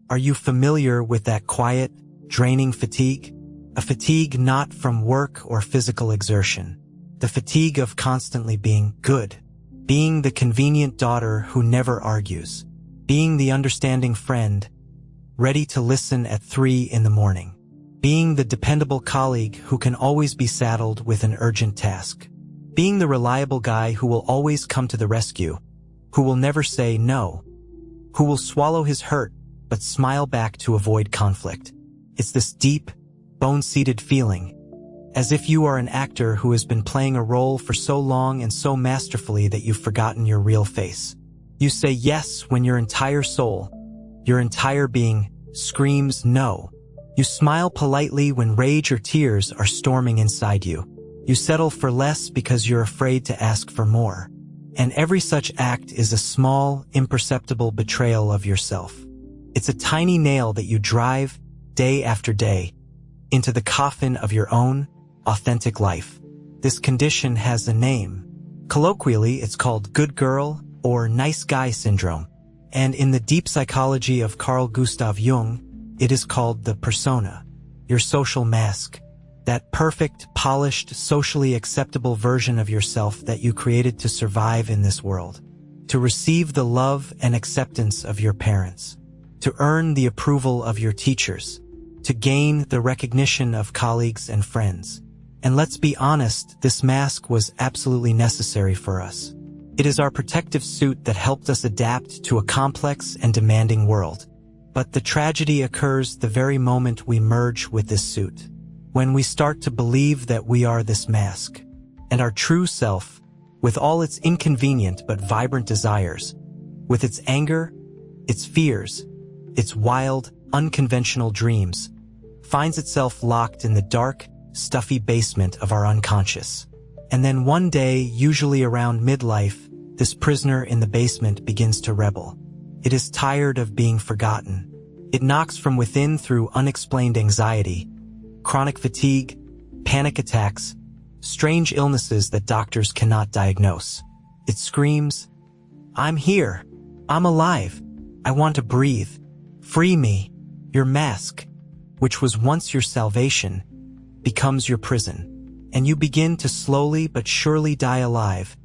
Are you familiar with that quiet, draining fatigue? A fatigue not from work or physical exertion. The fatigue of constantly being good. Being the convenient daughter who never argues. Being the understanding friend, ready to listen at 3 in the morning. Being the dependable colleague who can always be saddled with an urgent task. Being the reliable guy who will always come to the rescue, who will never say no, who will swallow his hurt but smile back to avoid conflict. It's this deep, bone-seated feeling, as if you are an actor who has been playing a role for so long and so masterfully that you've forgotten your real face. You say yes when your entire soul, your entire being, screams no. You smile politely when rage or tears are storming inside you. You settle for less because you're afraid to ask for more. And every such act is a small, imperceptible betrayal of yourself. It's a tiny nail that you drive, day after day, into the coffin of your own, authentic life. This condition has a name. Colloquially, it's called good girl or nice guy syndrome. And in the deep psychology of Carl Gustav Jung, it is called the persona, your social mask, that perfect, polished, socially acceptable version of yourself that you created to survive in this world, to receive the love and acceptance of your parents, to earn the approval of your teachers, to gain the recognition of colleagues and friends. And let's be honest, this mask was absolutely necessary for us. It is our protective suit that helped us adapt to a complex and demanding world. But the tragedy occurs the very moment we merge with this suit, when we start to believe that we are this mask, and our true self, with all its inconvenient but vibrant desires, with its anger, its fears, its wild, unconventional dreams, finds itself locked in the dark, stuffy basement of our unconscious. And then one day, usually around midlife, this prisoner in the basement begins to rebel. It is tired of being forgotten. It knocks from within through unexplained anxiety, chronic fatigue, panic attacks, strange illnesses that doctors cannot diagnose. It screams, "I'm here. I'm alive. I want to breathe. Free me." Your mask, which was once your salvation, becomes your prison, and you begin to slowly but surely die alive,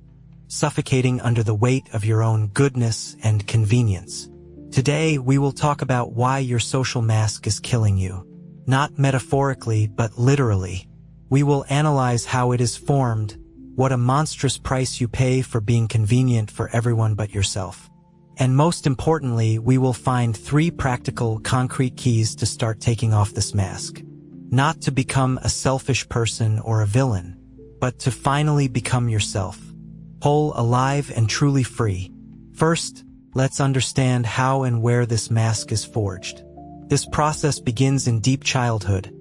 suffocating under the weight of your own goodness and convenience. Today, we will talk about why your social mask is killing you. Not metaphorically, but literally. We will analyze how it is formed, what a monstrous price you pay for being convenient for everyone but yourself. And most importantly, we will find 3 practical, concrete keys to start taking off this mask. Not to become a selfish person or a villain, but to finally become yourself, whole, alive, and truly free. First, let's understand how and where this mask is forged. This process begins in deep childhood,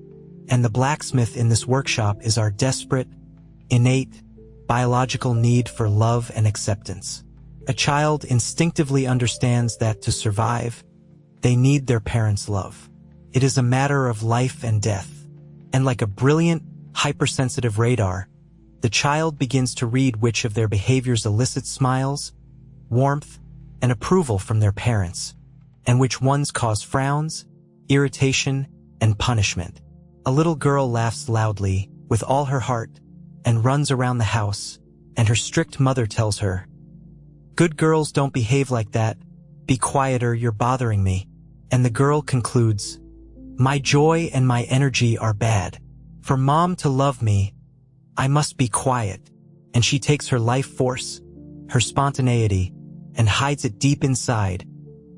and the blacksmith in this workshop is our desperate, innate, biological need for love and acceptance. A child instinctively understands that to survive, they need their parents' love. It is a matter of life and death. And like a brilliant, hypersensitive radar, the child begins to read which of their behaviors elicits smiles, warmth, and approval from their parents, and which ones cause frowns, irritation, and punishment. A little girl laughs loudly, with all her heart, and runs around the house, and her strict mother tells her, "Good girls don't behave like that. Be quieter, you're bothering me." And the girl concludes, "My joy and my energy are bad. For mom to love me, I must be quiet." And she takes her life force, her spontaneity, and hides it deep inside,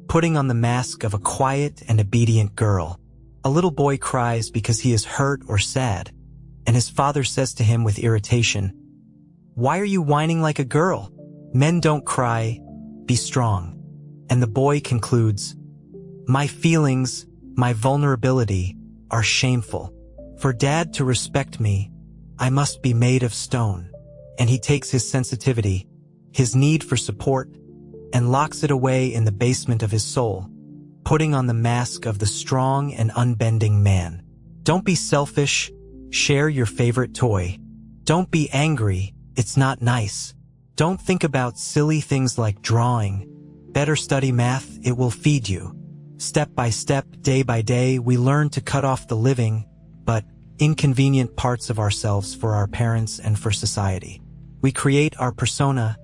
putting on the mask of a quiet and obedient girl. A little boy cries because he is hurt or sad, and his father says to him with irritation, "Why are you whining like a girl? Men don't cry, be strong." And the boy concludes, "My feelings, my vulnerability, are shameful. For dad to respect me, I must be made of stone." And he takes his sensitivity, his need for support, and locks it away in the basement of his soul, putting on the mask of the strong and unbending man. Don't be selfish, share your favorite toy. Don't be angry, it's not nice. Don't think about silly things like drawing. Better study math, it will feed you. Step by step, day by day, we learn to cut off the living, but inconvenient parts of ourselves for our parents and for society. We create our persona,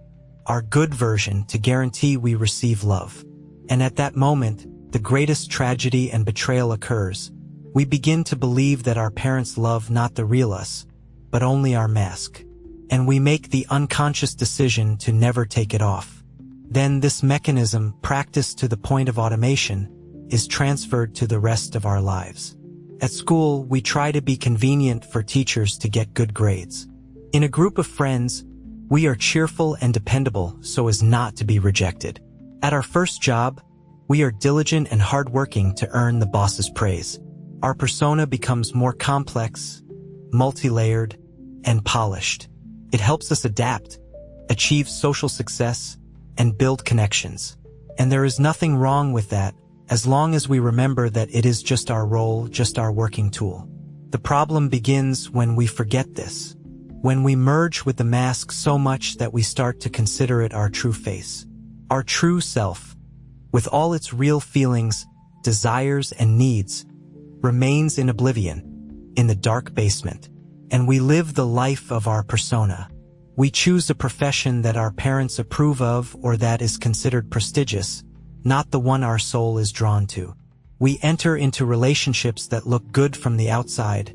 our good version, to guarantee we receive love. And at that moment, the greatest tragedy and betrayal occurs. We begin to believe that our parents love not the real us, but only our mask. And we make the unconscious decision to never take it off. Then this mechanism, practiced to the point of automation, is transferred to the rest of our lives. At school, we try to be convenient for teachers to get good grades. In a group of friends, we are cheerful and dependable so as not to be rejected. At our first job, we are diligent and hardworking to earn the boss's praise. Our persona becomes more complex, multi-layered, and polished. It helps us adapt, achieve social success, and build connections. And there is nothing wrong with that, as long as we remember that it is just our role, just our working tool. The problem begins when we forget this, when we merge with the mask so much that we start to consider it our true face. Our true self, with all its real feelings, desires, and needs, remains in oblivion, in the dark basement. And we live the life of our persona. We choose a profession that our parents approve of or that is considered prestigious, not the one our soul is drawn to. We enter into relationships that look good from the outside,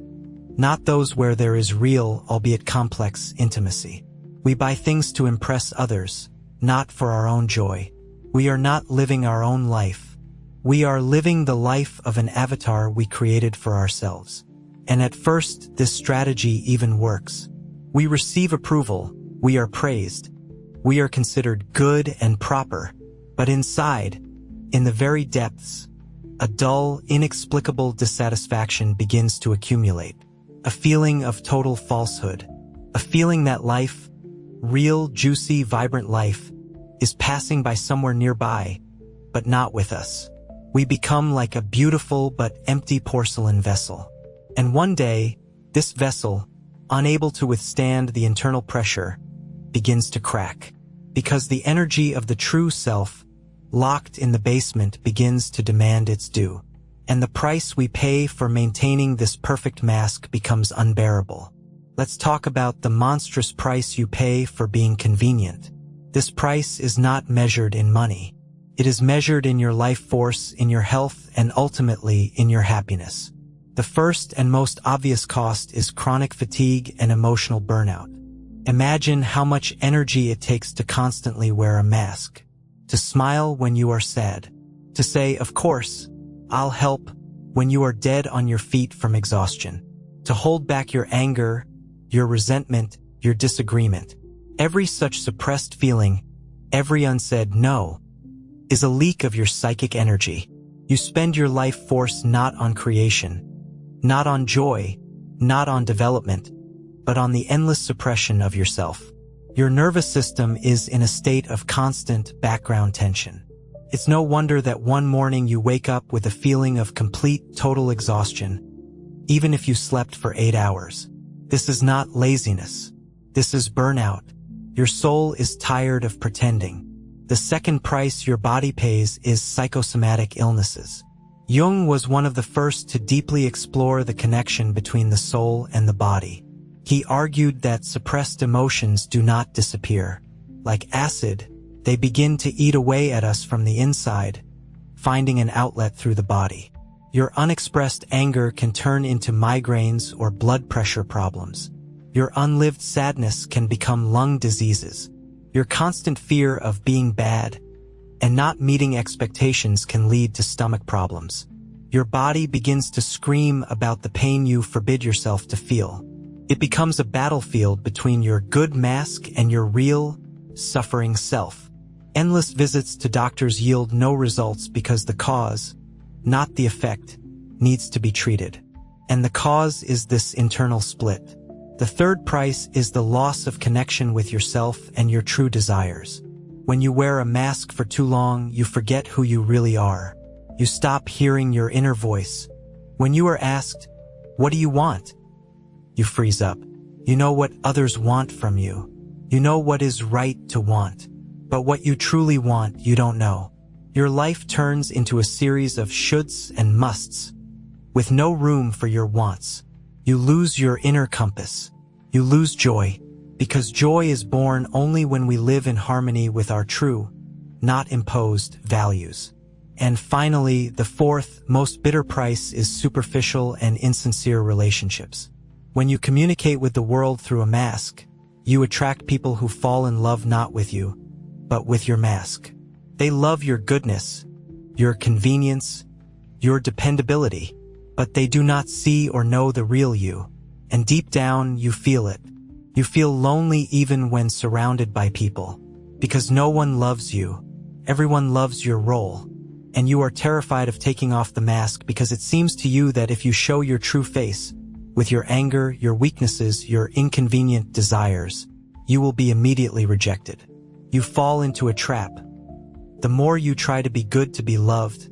not those where there is real, albeit complex, intimacy. We buy things to impress others, not for our own joy. We are not living our own life. We are living the life of an avatar we created for ourselves. And at first, this strategy even works. We receive approval, we are praised, we are considered good and proper, but inside, in the very depths, a dull, inexplicable dissatisfaction begins to accumulate. A feeling of total falsehood, a feeling that life, real, juicy, vibrant life, is passing by somewhere nearby, but not with us. We become like a beautiful but empty porcelain vessel. And one day, this vessel, unable to withstand the internal pressure, begins to crack, because the energy of the true self, locked in the basement, begins to demand its due. And the price we pay for maintaining this perfect mask becomes unbearable. Let's talk about the monstrous price you pay for being convenient. This price is not measured in money. It is measured in your life force, in your health, and ultimately in your happiness. The first and most obvious cost is chronic fatigue and emotional burnout. Imagine how much energy it takes to constantly wear a mask, to smile when you are sad, to say, "Of course, I'll help," when you are dead on your feet from exhaustion, to hold back your anger, your resentment, your disagreement. Every such suppressed feeling, every unsaid no, is a leak of your psychic energy. You spend your life force not on creation, not on joy, not on development, but on the endless suppression of yourself. Your nervous system is in a state of constant background tension. It's no wonder that one morning you wake up with a feeling of complete, total exhaustion, even if you slept for 8 hours. This is not laziness. This is burnout. Your soul is tired of pretending. The second price your body pays is psychosomatic illnesses. Jung was one of the first to deeply explore the connection between the soul and the body. He argued that suppressed emotions do not disappear. Like acid, they begin to eat away at us from the inside, finding an outlet through the body. Your unexpressed anger can turn into migraines or blood pressure problems. Your unlived sadness can become lung diseases. Your constant fear of being bad and not meeting expectations can lead to stomach problems. Your body begins to scream about the pain you forbid yourself to feel. It becomes a battlefield between your good mask and your real, suffering self. Endless visits to doctors yield no results because the cause, not the effect, needs to be treated. And the cause is this internal split. The third price is the loss of connection with yourself and your true desires. When you wear a mask for too long, you forget who you really are. You stop hearing your inner voice. When you are asked, "What do you want?" you freeze up. You know what others want from you. You know what is right to want. But what you truly want, you don't know. Your life turns into a series of shoulds and musts, with no room for your wants. You lose your inner compass. You lose joy, because joy is born only when we live in harmony with our true, not imposed, values. And finally, the fourth, most bitter price is superficial and insincere relationships. When you communicate with the world through a mask, you attract people who fall in love not with you, but with your mask. They love your goodness, your convenience, your dependability, but they do not see or know the real you. And deep down, you feel it. You feel lonely even when surrounded by people, because no one loves you. Everyone loves your role. And you are terrified of taking off the mask because it seems to you that if you show your true face, with your anger, your weaknesses, your inconvenient desires, you will be immediately rejected. You fall into a trap. The more you try to be good to be loved,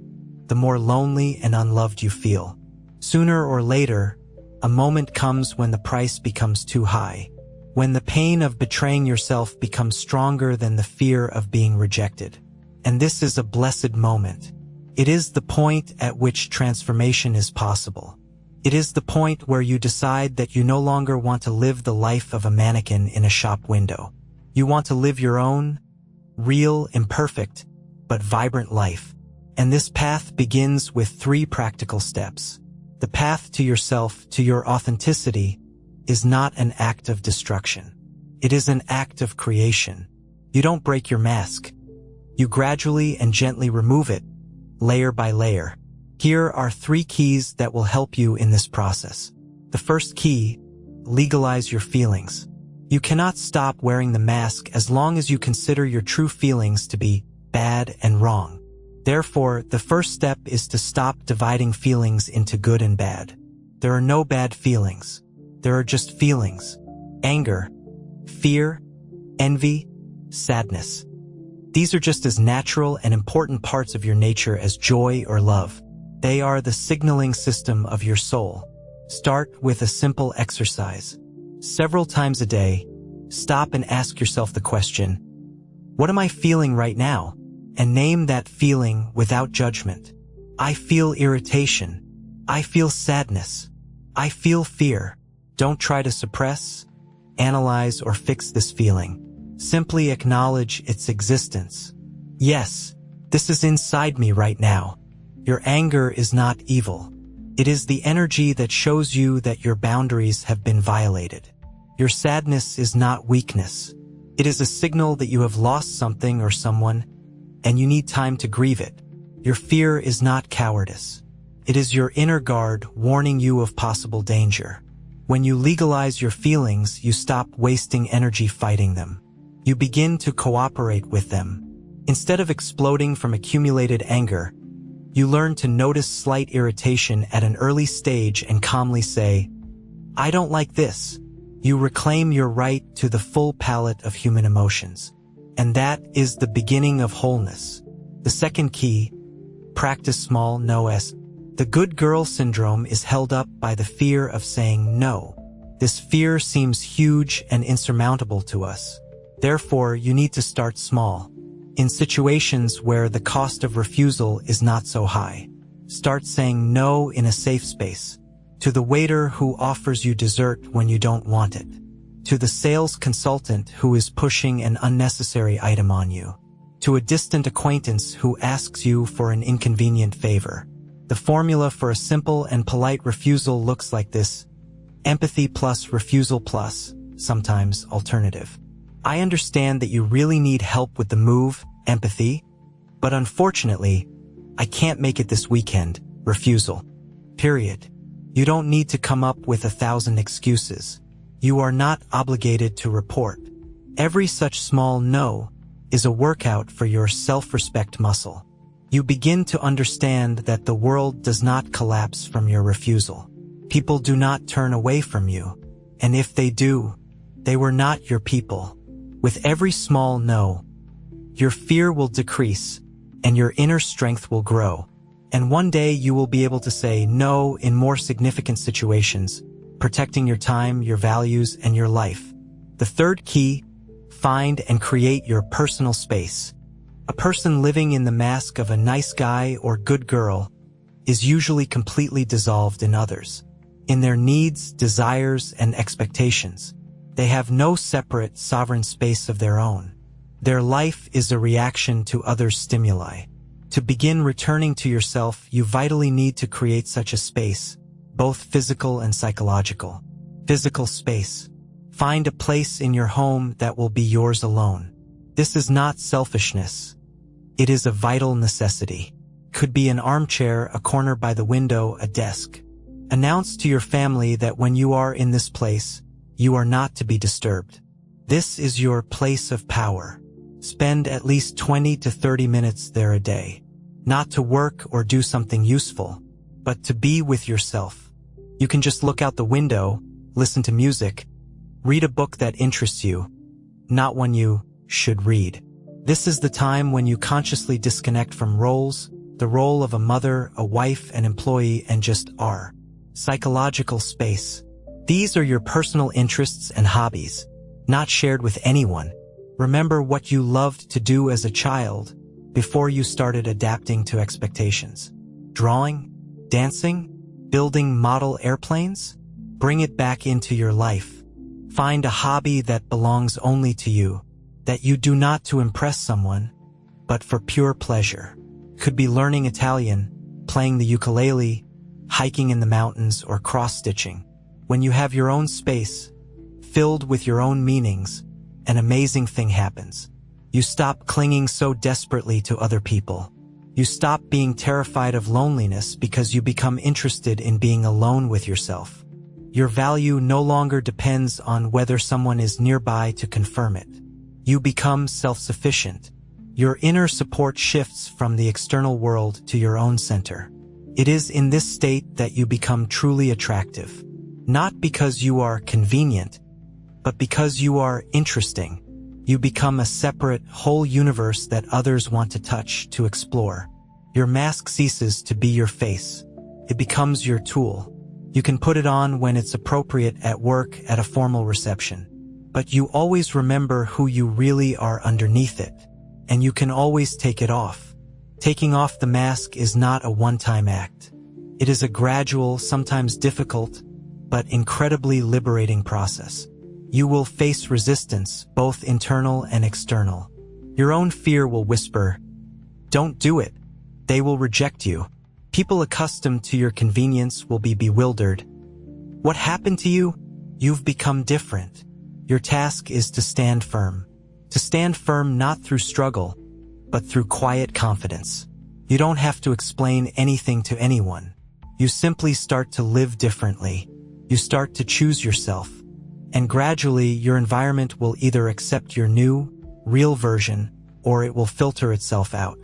the more lonely and unloved you feel. Sooner or later, a moment comes when the price becomes too high, when the pain of betraying yourself becomes stronger than the fear of being rejected. And this is a blessed moment. It is the point at which transformation is possible. It is the point where you decide that you no longer want to live the life of a mannequin in a shop window. You want to live your own, real, imperfect, but vibrant life. And this path begins with 3 practical steps. The path to yourself, to your authenticity, is not an act of destruction. It is an act of creation. You don't break your mask. You gradually and gently remove it, layer by layer. Here are 3 keys that will help you in this process. The first key, legalize your feelings. You cannot stop wearing the mask as long as you consider your true feelings to be bad and wrong. Therefore, the first step is to stop dividing feelings into good and bad. There are no bad feelings. There are just feelings. Anger, fear, envy, sadness. These are just as natural and important parts of your nature as joy or love. They are the signaling system of your soul. Start with a simple exercise. Several times a day, stop and ask yourself the question, what am I feeling right now? And name that feeling without judgment. I feel irritation. I feel sadness. I feel fear. Don't try to suppress, analyze, or fix this feeling. Simply acknowledge its existence. Yes, this is inside me right now. Your anger is not evil. It is the energy that shows you that your boundaries have been violated. Your sadness is not weakness. It is a signal that you have lost something or someone, and you need time to grieve it. Your fear is not cowardice. It is your inner guard warning you of possible danger. When you legalize your feelings, you stop wasting energy fighting them. You begin to cooperate with them. Instead of exploding from accumulated anger, you learn to notice slight irritation at an early stage and calmly say, I don't like this. You reclaim your right to the full palette of human emotions. And that is the beginning of wholeness. The second key, practice small no's. The good girl syndrome is held up by the fear of saying no. This fear seems huge and insurmountable to us. Therefore, you need to start small. In situations where the cost of refusal is not so high, start saying no in a safe space. To the waiter who offers you dessert when you don't want it. To the sales consultant who is pushing an unnecessary item on you. To a distant acquaintance who asks you for an inconvenient favor. The formula for a simple and polite refusal looks like this: empathy plus refusal plus, sometimes alternative. I understand that you really need help with the move, empathy, but unfortunately, I can't make it this weekend, refusal. Period. You don't need to come up with 1,000 excuses. You are not obligated to report. Every such small no is a workout for your self-respect muscle. You begin to understand that the world does not collapse from your refusal. People do not turn away from you. And if they do, they were not your people. With every small no, your fear will decrease and your inner strength will grow. And one day you will be able to say no in more significant situations, protecting your time, your values, and your life. The third key, find and create your personal space. A person living in the mask of a nice guy or good girl is usually completely dissolved in others, in their needs, desires, and expectations. They have no separate, sovereign space of their own. Their life is a reaction to others' stimuli. To begin returning to yourself, you vitally need to create such a space, both physical and psychological. Physical space. Find a place in your home that will be yours alone. This is not selfishness. It is a vital necessity. Could be an armchair, a corner by the window, a desk. Announce to your family that when you are in this place, you are not to be disturbed. This is your place of power. Spend at least 20 to 30 minutes there a day. Not to work or do something useful, but to be with yourself. You can just look out the window, listen to music, read a book that interests you, not one you should read. This is the time when you consciously disconnect from roles, the role of a mother, a wife, an employee, and just are. Psychological space. These are your personal interests and hobbies, not shared with anyone. Remember what you loved to do as a child before you started adapting to expectations. Drawing, dancing, building model airplanes? Bring it back into your life. Find a hobby that belongs only to you, that you do not to impress someone, but for pure pleasure. Could be learning Italian, playing the ukulele, hiking in the mountains, or cross-stitching. When you have your own space, filled with your own meanings, an amazing thing happens. You stop clinging so desperately to other people. You stop being terrified of loneliness because you become interested in being alone with yourself. Your value no longer depends on whether someone is nearby to confirm it. You become self-sufficient. Your inner support shifts from the external world to your own center. It is in this state that you become truly attractive. Not because you are convenient, but because you are interesting. You become a separate, whole universe that others want to touch, to explore. Your mask ceases to be your face. It becomes your tool. You can put it on when it's appropriate at work, at a formal reception. But you always remember who you really are underneath it. And you can always take it off. Taking off the mask is not a one-time act. It is a gradual, sometimes difficult, but incredibly liberating process. You will face resistance, both internal and external. Your own fear will whisper, "Don't do it." They will reject you. People accustomed to your convenience will be bewildered. What happened to you? You've become different. Your task is to stand firm. To stand firm not through struggle, but through quiet confidence. You don't have to explain anything to anyone. You simply start to live differently. You start to choose yourself. And gradually, your environment will either accept your new, real version, or it will filter itself out.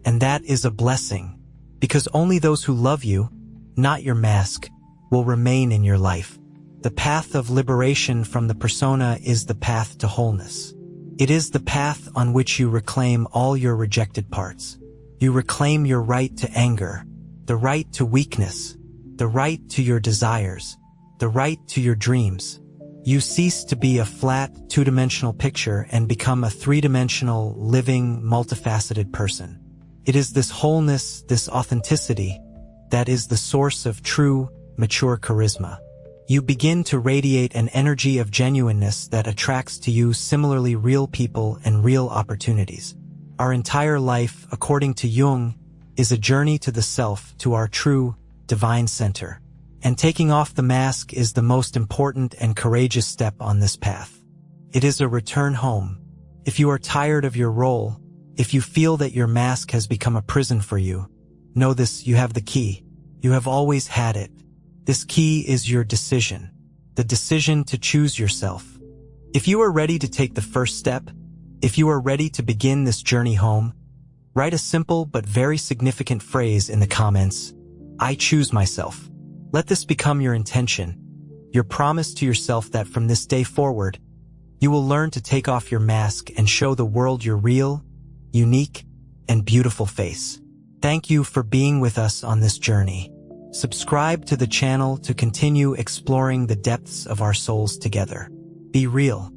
And that is a blessing, because only those who love you, not your mask, will remain in your life. The path of liberation from the persona is the path to wholeness. It is the path on which you reclaim all your rejected parts. You reclaim your right to anger, the right to weakness, the right to your desires, the right to your dreams. You cease to be a flat, two-dimensional picture and become a three-dimensional, living, multifaceted person. It is this wholeness, this authenticity, that is the source of true, mature charisma. You begin to radiate an energy of genuineness that attracts to you similarly real people and real opportunities. Our entire life, according to Jung, is a journey to the self, to our true, divine center. And taking off the mask is the most important and courageous step on this path. It is a return home. If you are tired of your role, if you feel that your mask has become a prison for you, know this: you have the key. You have always had it. This key is your decision, the decision to choose yourself. If you are ready to take the first step, if you are ready to begin this journey home, write a simple but very significant phrase in the comments: I choose myself. Let this become your intention, your promise to yourself that from this day forward, you will learn to take off your mask and show the world your real, unique, and beautiful face. Thank you for being with us on this journey. Subscribe to the channel to continue exploring the depths of our souls together. Be real.